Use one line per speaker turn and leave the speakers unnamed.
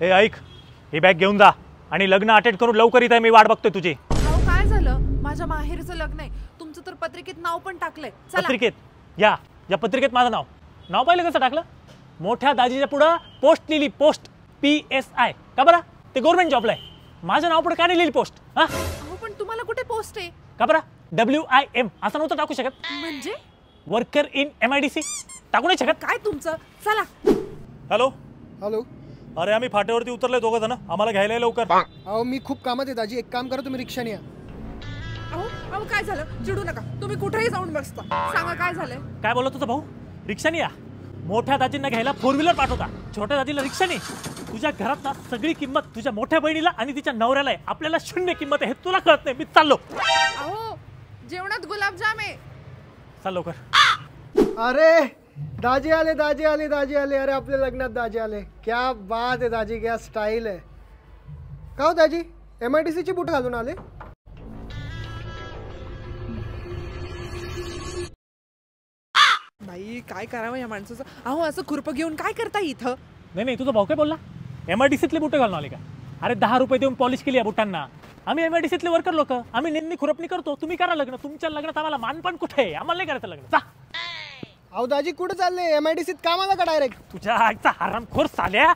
ए ऐक, ही बॅग घेऊन जा आणि लग्न अटेंड करून लवकर इथे मी वाट बघतोय तुझी.
अहो काय झालं? माझ्या माहेरचं लग्न आहे. तुमचं तर पत्रिकेत नाव पण टाकलंय.
पत्रिकेत या पत्रिकेत माझं नाव पाहिलं कसं टाकलं? मोठ्या दाजीच्या पुढं पोस्ट लिहिली, पोस्ट PSI. का बरं? ते गव्हर्नमेंट जॉबला आहे. माझं नाव पुढे का नाही लिहिली पोस्ट? हा
अहो पण तुम्हाला कुठे पोस्ट आहे?
का बरं? WIM असं नव्हतं टाकू शकत?
म्हणजे
वर्कर इन MIDC टाकू नाही शकत?
काय तुमचं? चला.
Hello
hello.
अरे आम्ही फाट्यावरती उतरलोय दोघं जण, आम्हाला घ्यायला ये लवकर.
अहो मी खूप कामात आहे दाजी, एक काम करा तुम्ही रिक्षाने या.
अहो काय झालं? चिडू नका. तुम्ही कुठेही जाऊन बसता. सांगा काय झालंय?
काय बोलत तुझा भाऊ? रिक्षाने या. मोठ्या दाजींना घ्यायला 4 व्हीलर पाठवता, छोट्या दाजीला रिक्षाने. तुझ्या घरात ना सगळी किंमत तुझ्या मोठ्या बहिणीला आणि तिच्या नवऱ्याला आहे, आपल्याला 0 किंमत आहे. हे तुला कळत नाही. मी चाललो.
अहो जेवणात गुलाबजाम आहे.
चाल लवकर.
अरे दाजी आले दाजी आले दाजी आले. अरे आपल्या लग्नात दाजी आले. क्या बात आहे दाजी, क्या स्टाईल आहे. का हो दाजी, MIDC ची बूट घालून आले?
बाई काय करावं या माणसाचं? अहो असं खुरपं घेऊन काय करता इथं?
नाही तुझा भाऊ काय बोलला? MIDCतले बुटं घालून आले का? अरे 10 रुपये देऊन पॉलिश केली या बुटांना. आम्ही MIDCतले वर्कर लोक, आम्ही नेहमी खुरपणी करतो. तुम्ही करा लग्न. तुमच्या लग्नात आम्हाला मानपान कुठे आहे? आम्हाला नाही करायचं लग्न. जा.
अहो दाजी कुठे चालले? MIDCत कामाला का डायरेक्ट?
तुझ्या आईचा हरामखोर साल्या.